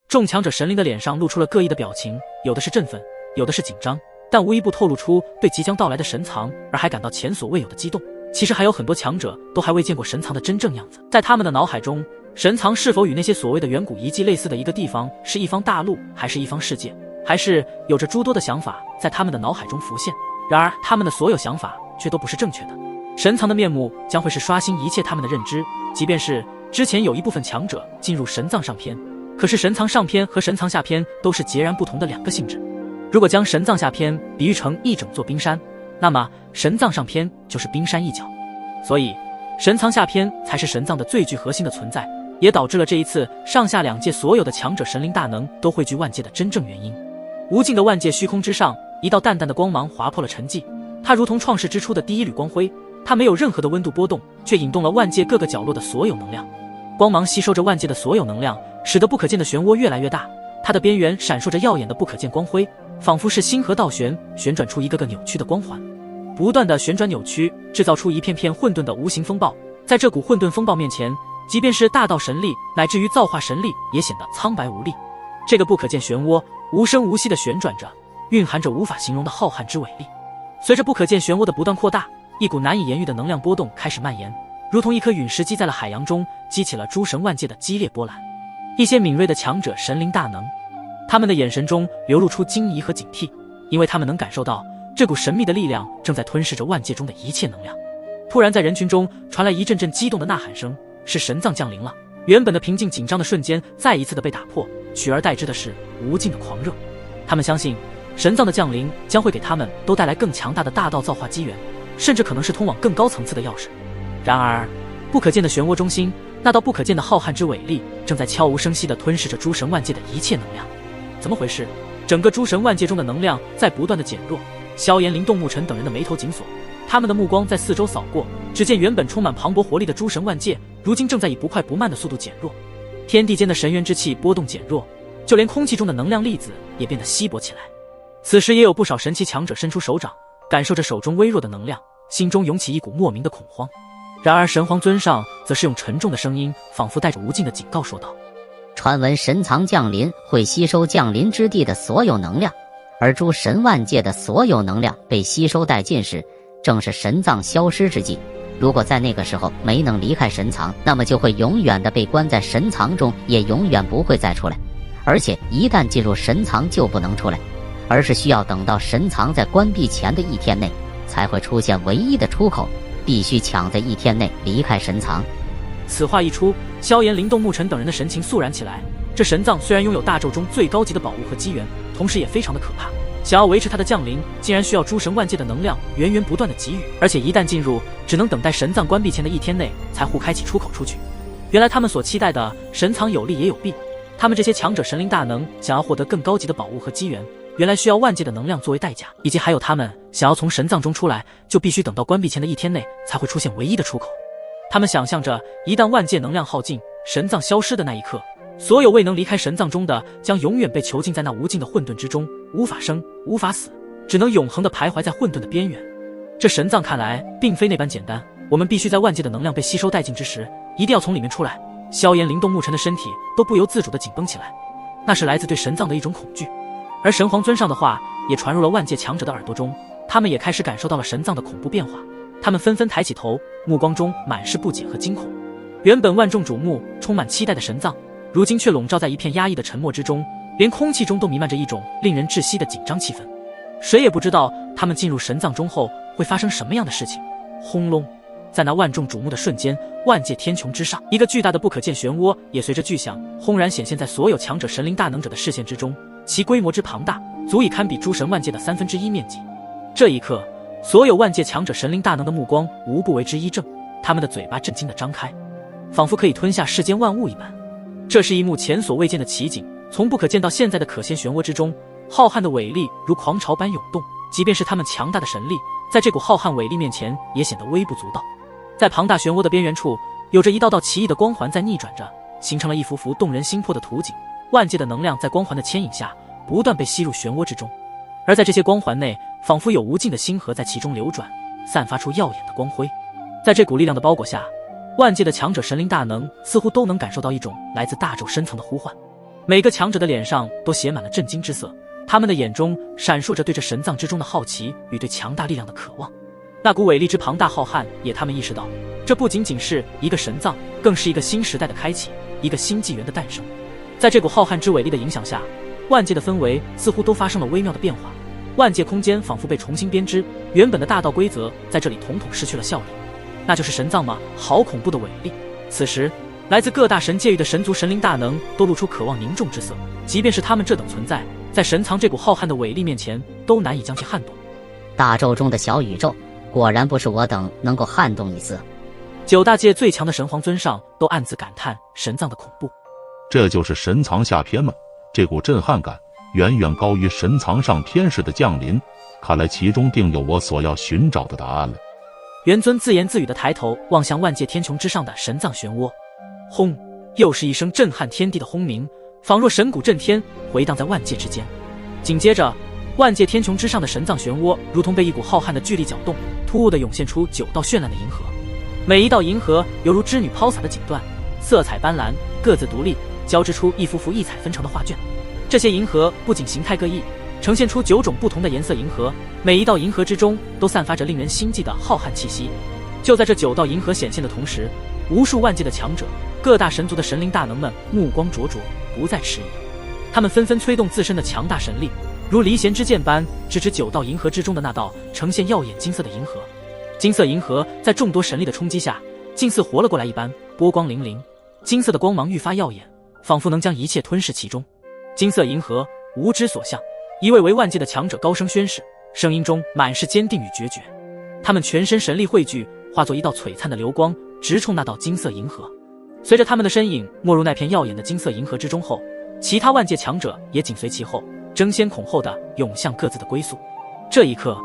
众强者神灵的脸上露出了各异的表情，有的是振奋，有的是紧张，但无一不透露出对即将到来的神藏而还感到前所未有的激动。其实还有很多强者都还未见过神藏的真正样子，在他们的脑海中，神藏是否与那些所谓的远古遗迹类似的一个地方，是一方大陆，还是一方世界，还是有着诸多的想法在他们的脑海中浮现。然而他们的所有想法却都不是正确的。神藏的面目将会是刷新一切他们的认知，即便是之前有一部分强者进入神藏上篇，可是神藏上篇和神藏下篇都是截然不同的两个性质。如果将神藏下篇比喻成一整座冰山，那么神藏上篇就是冰山一角，所以神藏下篇才是神藏的最具核心的存在，也导致了这一次上下两界所有的强者神灵大能都汇聚万界的真正原因。无尽的万界虚空之上，一道淡淡的光芒划破了沉寂，它如同创世之初的第一缕光辉，它没有任何的温度波动，却引动了万界各个角落的所有能量。光芒吸收着万界的所有能量，使得不可见的漩涡越来越大，它的边缘闪烁着耀眼的不可见光辉，仿佛是星河倒旋，旋转出一个个扭曲的光环，不断的旋转扭曲，制造出一片片混沌的无形风暴。在这股混沌风暴面前，即便是大道神力乃至于造化神力也显得苍白无力。这个不可见漩涡无声无息地旋转着，蕴含着无法形容的浩瀚之伟力。随着不可见漩涡的不断扩大，一股难以言喻的能量波动开始蔓延，如同一颗陨石击在了海洋中，激起了诸神万界的激烈波澜。一些敏锐的强者神灵大能，他们的眼神中流露出惊疑和警惕，因为他们能感受到这股神秘的力量正在吞噬着万界中的一切能量。突然在人群中传来一阵阵激动的呐喊声，是神藏降临了。原本的平静紧张的瞬间再一次的被打破，取而代之的是无尽的狂热。他们相信神藏的降临将会给他们都带来更强大的大道造化机缘，甚至可能是通往更高层次的钥匙。然而不可见的漩涡中心，那道不可见的浩瀚之伟力正在悄无声息地吞噬着诸神万界的一切能量。怎么回事？整个诸神万界中的能量在不断的减弱。萧炎、林动、沐尘等人的眉头紧锁，他们的目光在四周扫过，只见原本充满磅礴活力的诸神万界，如今正在以不快不慢的速度减弱。天地间的神元之气波动减弱，就连空气中的能量粒子也变得稀薄起来。此时也有不少神奇强者伸出手掌，感受着手中微弱的能量，心中涌起一股莫名的恐慌。然而神皇尊上则是用沉重的声音，仿佛带着无尽的警告说道：传闻神藏降临会吸收降临之地的所有能量，而诸神万界的所有能量被吸收殆尽时，正是神藏消失之际。如果在那个时候没能离开神藏，那么就会永远的被关在神藏中，也永远不会再出来。而且一旦进入神藏就不能出来，而是需要等到神藏在关闭前的1天内才会出现唯一的出口，必须抢在1天内离开神藏。此话一出，萧炎、林动、沐尘等人的神情肃然起来。这神藏虽然拥有大咒中最高级的宝物和机缘，同时也非常的可怕。想要维持它的降临，竟然需要诸神万界的能量源源不断的给予，而且一旦进入，只能等待神藏关闭前的1天内才互开启出口出去。原来他们所期待的神藏有利也有弊，他们这些强者神灵大能想要获得更高级的宝物和机缘，原来需要万界的能量作为代价，以及还有他们想要从神藏中出来，就必须等到关闭前的1天内才会出现唯一的出口。他们想象着一旦万界能量耗尽，神藏消失的那一刻，所有未能离开神藏中的将永远被囚禁在那无尽的混沌之中，无法生无法死，只能永恒地徘徊在混沌的边缘。这神藏看来并非那般简单，我们必须在万界的能量被吸收殆尽之时，一定要从里面出来。萧炎、林动、沐尘的身体都不由自主地紧绷起来，那是来自对神藏的一种恐惧。而神皇尊上的话也传入了万界强者的耳朵中，他们也开始感受到了神藏的恐怖变化。他们纷纷抬起头，目光中满是不解和惊恐。原本万众瞩目、充满期待的神藏，如今却笼罩在一片压抑的沉默之中，连空气中都弥漫着一种令人窒息的紧张气氛。谁也不知道他们进入神藏中后会发生什么样的事情。轰隆！在那万众瞩目的瞬间，万界天穹之上，一个巨大的不可见漩涡也随着巨响轰然显现在所有强者神灵大能者的视线之中，其规模之庞大，足以堪比诸神万界的1/3面积。这一刻，所有万界强者神灵大能的目光无不为之一怔，他们的嘴巴震惊地张开，仿佛可以吞下世间万物一般。这是一幕前所未见的奇景，从不可见到现在的可见漩涡之中，浩瀚的伟力如狂潮般涌动，即便是他们强大的神力，在这股浩瀚伟力面前也显得微不足道。在庞大漩涡的边缘处，有着一道道奇异的光环在逆转着，形成了一幅幅动人心魄的图景。万界的能量在光环的牵引下不断被吸入漩涡之中，而在这些光环内，仿佛有无尽的星河在其中流转，散发出耀眼的光辉。在这股力量的包裹下，万界的强者神灵大能似乎都能感受到一种来自大咒深层的呼唤。每个强者的脸上都写满了震惊之色，他们的眼中闪烁着对这神藏之中的好奇与对强大力量的渴望。那股伟力之庞大浩瀚，也他们意识到，这不仅仅是一个神藏，更是一个新时代的开启，一个新纪元的诞生。在这股浩瀚之伟力的影响下，万界的氛围似乎都发生了微妙的变化，万界空间仿佛被重新编织，原本的大道规则在这里统统失去了效力。那就是神藏吗？好恐怖的伟力！此时，来自各大神界域的神族神灵大能都露出渴望凝重之色，即便是他们这等存在，在神藏这股浩瀚的伟力面前，都难以将其撼动。大宙中的小宇宙，果然不是我等能够撼动一丝。9大界最强的神皇尊上都暗自感叹神藏的恐怖。这就是神藏下篇吗？这股震撼感远远高于神藏上篇时的降临，看来其中定有我所要寻找的答案了。元尊自言自语地抬头望向万界天穹之上的神藏漩涡，轰！又是一声震撼天地的轰鸣，仿若神鼓震天，回荡在万界之间。紧接着，万界天穹之上的神藏漩涡如同被一股浩瀚的巨力搅动，突兀地涌现出9道绚烂的银河。每一道银河犹如织女抛洒的锦缎，色彩斑斓，各自独立，交织出一幅幅异彩纷呈的画卷。这些银河不仅形态各异，呈现出9种不同的颜色银河，每一道银河之中都散发着令人心悸的浩瀚气息。就在这9道银河显现的同时，无数万界的强者，各大神族的神灵大能们目光灼灼，不再迟疑。他们纷纷催动自身的强大神力，如离弦之箭般直指9道银河之中的那道呈现耀眼金色的银河。金色银河在众多神力的冲击下，竟似活了过来一般，波光粼粼，金色的光芒愈发耀眼，仿佛能将一切吞噬其中。金色银河，无之所向。一位为万界的强者高声宣誓，声音中满是坚定与决绝。他们全身神力汇聚，化作一道璀璨的流光，直冲那道金色银河。随着他们的身影没入那片耀眼的金色银河之中后，其他万界强者也紧随其后，争先恐后地涌向各自的归宿。这一刻，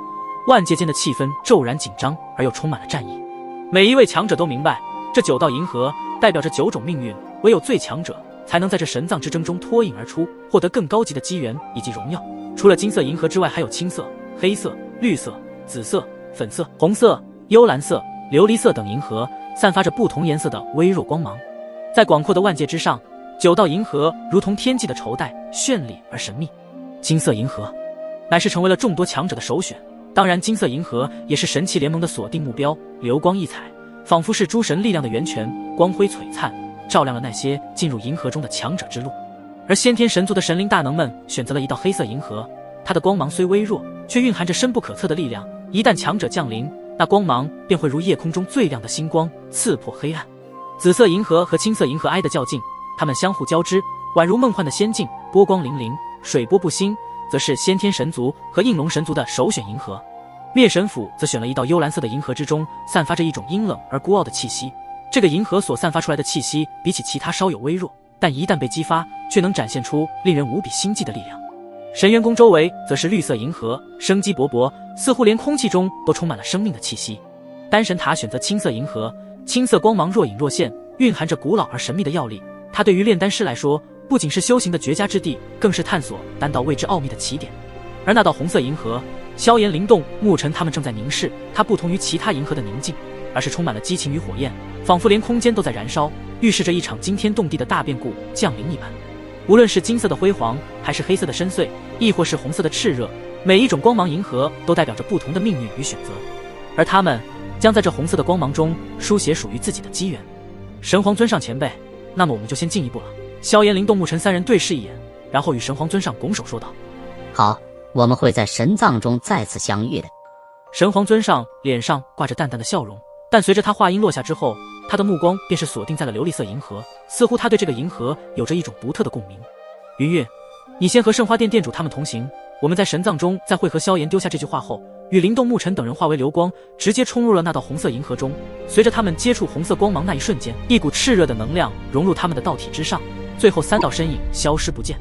万界间的气氛骤然紧张而又充满了战意。每一位强者都明白，这9道银河代表着9种命运，唯有最强者才能在这神藏之争中脱颖而出，获得更高级的机缘以及荣耀。除了金色银河之外，还有青色、黑色、绿色、紫色、粉色、红色、幽蓝色、琉璃色等银河，散发着不同颜色的微弱光芒。在广阔的万界之上，9道银河如同天际的绸带，绚丽而神秘。金色银河乃是成为了众多强者的首选，当然金色银河也是神器联盟的锁定目标，流光溢彩，仿佛是诸神力量的源泉，光辉璀璨，照亮了那些进入银河中的强者之路。而先天神族的神灵大能们选择了一道黑色银河，它的光芒虽微弱，却蕴含着深不可测的力量，一旦强者降临，那光芒便会如夜空中最亮的星光，刺破黑暗。紫色银河和青色银河挨得较近，它们相互交织，宛如梦幻的仙境，波光粼粼，水波不兴，则是先天神族和应龙神族的首选银河。灭神府则选了一道幽蓝色的银河，之中散发着一种阴冷而孤傲的气息。这个银河所散发出来的气息比起其他稍有微弱，但一旦被激发，却能展现出令人无比心悸的力量。神元宫周围则是绿色银河，生机勃勃，似乎连空气中都充满了生命的气息。丹神塔选择青色银河，青色光芒若隐若现，蕴含着古老而神秘的药力。它对于炼丹师来说，不仅是修行的绝佳之地，更是探索丹道未知奥秘的起点。而那道红色银河，萧炎、灵动、沐尘他们正在凝视，它不同于其他银河的宁静，而是充满了激情与火焰，仿佛连空间都在燃烧，预示着一场惊天动地的大变故降临一般。无论是金色的辉煌，还是黑色的深邃，亦或是红色的炽热，每一种光芒银河都代表着不同的命运与选择，而他们将在这红色的光芒中书写属于自己的机缘。神皇尊上前辈，那么我们就先进一步了。萧炎、灵动、沐尘三人对视一眼，然后与神皇尊上拱手说道：好，我们会在神藏中再次相遇的。神皇尊上脸上挂着淡淡的笑容，但随着他话音落下之后，他的目光便是锁定在了琉璃色银河，似乎他对这个银河有着一种独特的共鸣。云云，你先和圣花殿殿主他们同行，我们在神藏中再会合。萧炎丢下这句话后，与灵动、沐尘等人化为流光，直接冲入了那道红色银河中。随着他们接触红色光芒那一瞬间，一股炽热的能量融入他们的道体之上，最后3道身影消失不见。